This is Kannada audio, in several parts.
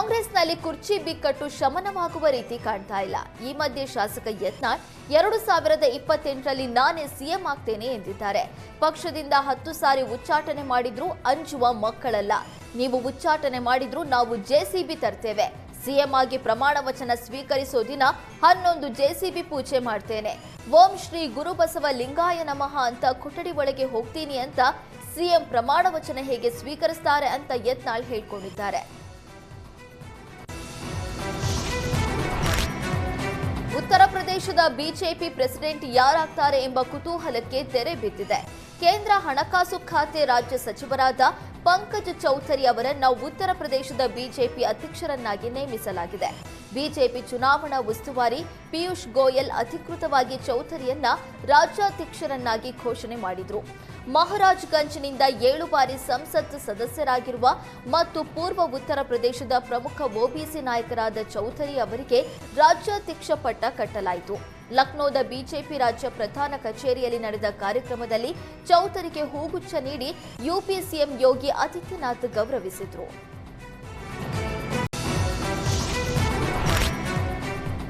ಕಾಂಗ್ರೆಸ್ನಲ್ಲಿ ಕುರ್ಚಿ ಬಿಕ್ಕಟ್ಟು ಶಮನವಾಗುವ ರೀತಿ ಕಾಣ್ತಾ ಇಲ್ಲ. ಈ ಮಧ್ಯೆ ಶಾಸಕ ಯತ್ನಾಳ್ 2028ರಲ್ಲಿ ನಾನೇ ಸಿಎಂ ಆಗ್ತೇನೆ ಎಂದಿದ್ದಾರೆ. ಪಕ್ಷದಿಂದ 10 ಸಾರಿ ಉಚ್ಚಾಟನೆ ಮಾಡಿದ್ರು ಅಂಜುವ ಮಕ್ಕಳಲ್ಲ. ನೀವು ಉಚ್ಚಾಟನೆ ಮಾಡಿದ್ರು ನಾವು ಜೆಸಿಬಿ ತರ್ತೇವೆ. ಸಿಎಂ ಆಗಿ ಪ್ರಮಾಣ ವಚನ ಸ್ವೀಕರಿಸೋ ದಿನ 11 ಜೆಸಿಬಿ ಪೂಜೆ ಮಾಡ್ತೇನೆ. ಓಂ ಶ್ರೀ ಗುರುಬಸವ ಲಿಂಗಾಯ ನಮಃ ಅಂತ ಕೊಠಡಿ ಒಳಗೆ ಹೋಗ್ತೀನಿ ಅಂತ ಸಿಎಂ ಪ್ರಮಾಣ ವಚನ ಹೇಗೆ ಸ್ವೀಕರಿಸ್ತಾರೆ ಅಂತ ಯತ್ನಾಳ್ ಹೇಳಿಕೊಂಡಿದ್ದಾರೆ. ಉತ್ತರ ಪ್ರದೇಶದ ಬಿಜೆಪಿ ಪ್ರೆಸಿಡೆಂಟ್ ಯಾರಾಗ್ತಾರೆ ಎಂಬ ಕುತೂಹಲಕ್ಕೆ ತೆರೆ ಬಿದ್ದಿದೆ. ಕೇಂದ್ರ ಹಣಕಾಸು ಖಾತೆ ರಾಜ್ಯ ಸಚಿವರಾದ ಪಂಕಜ್ ಚೌಧರಿ ಅವರನ್ನು ಉತ್ತರ ಪ್ರದೇಶದ ಬಿಜೆಪಿ ಅಧ್ಯಕ್ಷರನ್ನಾಗಿ ನೇಮಿಸಲಾಗಿದೆ. ಬಿಜೆಪಿ ಚುನಾವಣಾ ಉಸ್ತುವಾರಿ ಪಿಯೂಷ್ ಗೋಯಲ್ ಅಧಿಕೃತವಾಗಿ ಚೌಧರಿಯನ್ನ ರಾಜ್ಯಾಧ್ಯಕ್ಷರನ್ನಾಗಿ ಘೋಷಣೆ ಮಾಡಿದ್ರು. ಮಹಾರಾಜ್ಗಂಜ್ನಿಂದ 7 ಬಾರಿ ಸಂಸತ್ ಸದಸ್ಯರಾಗಿರುವ ಮತ್ತು ಪೂರ್ವ ಉತ್ತರ ಪ್ರದೇಶದ ಪ್ರಮುಖ ಒಬಿಸಿ ನಾಯಕರಾದ ಚೌಧರಿ ಅವರಿಗೆ ರಾಜ್ಯಾಧ್ಯಕ್ಷ ಪಟ್ಟ ಕಟ್ಟಲಾಯಿತು. ಲಕ್ನೋದ ಬಿಜೆಪಿ ರಾಜ್ಯ ಪ್ರಧಾನ ಕಚೇರಿಯಲ್ಲಿ ನಡೆದ ಕಾರ್ಯಕ್ರಮದಲ್ಲಿ ಚೌಧರಿಗೆ ಹೂಗುಚ್ಛ ನೀಡಿ ಯುಪಿ ಸಿಎಂ ಯೋಗಿ ಆದಿತ್ಯನಾಥ್ ಗೌರವಿಸಿದರು.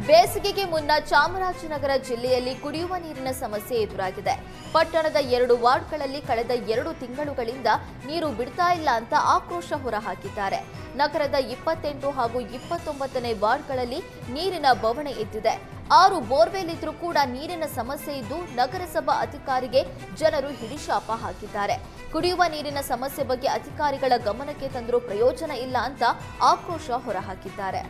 ಬೇಸಿಗೆಗೆ ಮುನ್ನ ಚಾಮರಾಜನಗರ ಜಿಲ್ಲೆಯಲ್ಲಿ ಕುಡಿಯುವ ನೀರಿನ ಸಮಸ್ಯೆ ಎದುರಾಗಿದೆ. ಪಟ್ಟಣದ 2 ವಾರ್ಡ್ಗಳಲ್ಲಿ ಕಳೆದ 2 ತಿಂಗಳುಗಳಿಂದ ನೀರು ಬಿಡ್ತಾ ಇಲ್ಲ ಅಂತ ಆಕ್ರೋಶ ಹೊರಹಾಕಿದ್ದಾರೆ. ನಗರದ 28 ಹಾಗೂ 29ನೇ ವಾರ್ಡ್ಗಳಲ್ಲಿ ನೀರಿನ ಬವಣೆ ಎದ್ದಿದೆ. 6 ಬೋರ್ವೆಲ್ ಇದ್ರೂ ಕೂಡ ನೀರಿನ ಸಮಸ್ಯೆ ಇದ್ದು ನಗರಸಭಾ ಅಧಿಕಾರಿಗೆ ಜನರು ಹಿಡಿಶಾಪ ಹಾಕಿದ್ದಾರೆ. ಕುಡಿಯುವ ನೀರಿನ ಸಮಸ್ಯೆ ಬಗ್ಗೆ ಅಧಿಕಾರಿಗಳ ಗಮನಕ್ಕೆ ತಂದರೂ ಪ್ರಯೋಜನ ಇಲ್ಲ ಅಂತ ಆಕ್ರೋಶ ಹೊರಹಾಕಿದ್ದಾರೆ.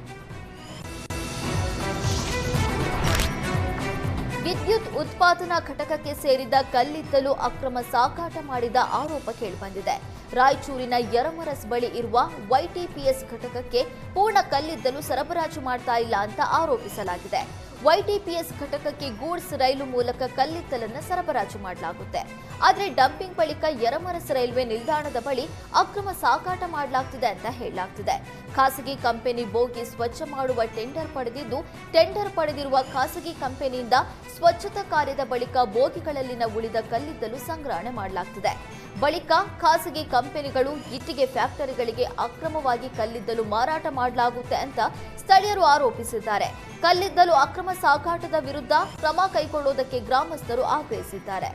ವಿದ್ಯುತ್ ಉತ್ಪಾದನಾ ಘಟಕಕ್ಕೆ ಸೇರಿದ ಕಲ್ಲಿದ್ದಲು ಅಕ್ರಮ ಸಾಗಾಟ ಮಾಡಿದ ಆರೋಪ ಕೇಳಿಬಂದಿದೆ. ರಾಯಚೂರಿನ ಯರಮರಸ್ ಬಳಿ ಇರುವ ವೈಟಿಪಿಎಸ್ ಘಟಕಕ್ಕೆ ಪೂರ್ಣ ಕಲ್ಲಿದ್ದಲು ಸರಬರಾಜು ಮಾಡ್ತಾ ಇಲ್ಲ ಅಂತ ಆರೋಪಿಸಲಾಗಿದೆ. ವೈಟಿಪಿಎಸ್ ಘಟಕಕ್ಕೆ ಗೂಡ್ಸ್ ರೈಲು ಮೂಲಕ ಕಲ್ಲಿದ್ದಲನ್ನು ಸರಬರಾಜು ಮಾಡಲಾಗುತ್ತೆ. ಆದರೆ ಡಂಪಿಂಗ್ ಬಳಿಕ ಯರಮರಸ್ ರೈಲ್ವೆ ನಿಲ್ದಾಣದ ಬಳಿ ಅಕ್ರಮ ಸಾಗಾಟ ಮಾಡಲಾಗ್ತಿದೆ ಅಂತ ಹೇಳಲಾಗ್ತಿದೆ. ಖಾಸಗಿ ಕಂಪನಿ ಬೋಗಿ ಸ್ವಚ್ಛ ಮಾಡುವ ಟೆಂಡರ್ ಪಡೆದಿದ್ದು, ಟೆಂಡರ್ ಪಡೆದಿರುವ ಖಾಸಗಿ ಕಂಪನಿಯಿಂದ ಸ್ವಚ್ಛತಾ ಕಾರ್ಯದ ಬಳಿಕ ಬೋಗಿಗಳಲ್ಲಿನ ಉಳಿದ ಕಲ್ಲಿದ್ದಲು ಸಂಗ್ರಹಣೆ ಮಾಡಲಾಗ್ತಿದೆ. ಬಳಿಕ ಖಾಸಗಿ ಕಂಪನಿಗಳು ಇಟ್ಟಿಗೆ ಫ್ಯಾಕ್ಟರಿಗಳಿಗೆ ಅಕ್ರಮವಾಗಿ ಕಲ್ಲಿದ್ದಲು ಮಾರಾಟ ಮಾಡಲಾಗುತ್ತೆ ಅಂತ ಸ್ಥಳೀಯರು ಆರೋಪಿಸಿದ್ದಾರೆ. ಕಲ್ಲಿದ್ದಲು ಅಕ್ರಮ ಸಾಗಾಟದ ವಿರುದ್ಧ ಕ್ರಮ ಕೈಗೊಳ್ಳುವುದಕ್ಕೆ ಗ್ರಾಮಸ್ಥರು ಆಗ್ರಹಿಸಿದ್ದಾರೆ.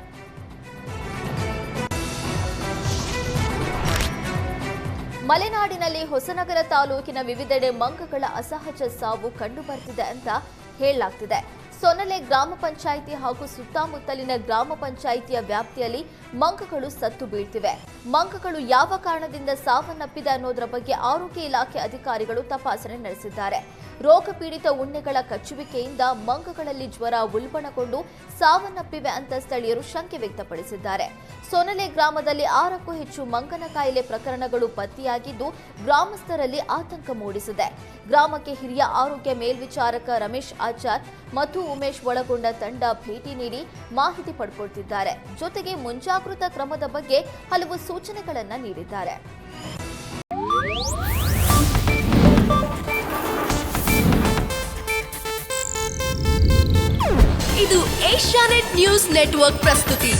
ಮಲೆನಾಡಿನಲ್ಲಿ ಹೊಸನಗರ ತಾಲೂಕಿನ ವಿವಿಧೆಡೆ ಮಂಗಗಳ ಅಸಹಜ ಸಾವು ಕಂಡುಬರ್ತಿದೆ ಅಂತ ಹೇಳಲಾಗ್ತಿದೆ. ಸೊನಲೆ ಗ್ರಾಮ ಪಂಚಾಯಿತಿ ಹಾಗೂ ಸುತ್ತಮುತ್ತಲಿನ ಗ್ರಾಮ ಪಂಚಾಯಿತಿಯ ವ್ಯಾಪ್ತಿಯಲ್ಲಿ ಮಂಗಗಳು ಸತ್ತು ಬೀಳ್ತಿವೆ. ಮಂಗಗಳು ಯಾವ ಕಾರಣದಿಂದ ಸಾವನ್ನಪ್ಪಿದೆ ಅನ್ನೋದರ ಬಗ್ಗೆ ಆರೋಗ್ಯ ಇಲಾಖೆ ಅಧಿಕಾರಿಗಳು ತಪಾಸಣೆ ನಡೆಸಿದ್ದಾರೆ. ರೋಗ ಪೀಡಿತ ಉಣ್ಣೆಗಳ ಕಚ್ಚುವಿಕೆಯಿಂದ ಮಂಗಗಳಲ್ಲಿ ಜ್ವರ ಉಲ್ಬಣಗೊಂಡು ಸಾವನ್ನಪ್ಪಿವೆ ಅಂತ ಸ್ಥಳೀಯರು ಶಂಕೆ ವ್ಯಕ್ತಪಡಿಸಿದ್ದಾರೆ. ಸೊನಲೆ ಗ್ರಾಮದಲ್ಲಿ 6ಕ್ಕೂ ಹೆಚ್ಚು ಮಂಗನ ಕಾಯಿಲೆ ಪ್ರಕರಣಗಳು ಪತ್ತೆಯಾಗಿದ್ದು ಗ್ರಾಮಸ್ಥರಲ್ಲಿ ಆತಂಕ ಮೂಡಿಸಿದೆ. ಗ್ರಾಮಕ್ಕೆ ಹಿರಿಯ ಆರೋಗ್ಯ ಮೇಲ್ವಿಚಾರಕ ರಮೇಶ್ ಆಚಾರ್ ಮತ್ತು ಉಮೇಶ್ ಒಳಗೊಂಡ ತಂಡ ಭೇಟಿ ನೀಡಿ ಮಾಹಿತಿ ಪಡೆದುಕೊಳ್ಳುತ್ತಿದ್ದಾರೆ. ಜೊತೆಗೆ ಮುಂಜಾಗೃತಾ ಕ್ರಮದ ಬಗ್ಗೆ ಹಲವು ಸೂಚನೆಗಳನ್ನು ನೀಡಿದ್ದಾರೆ. ಇದು ಏಷ್ಯಾನೆಟ್ ನ್ಯೂಸ್ ನೆಟ್ವರ್ಕ್ ಪ್ರಸ್ತುತಿ.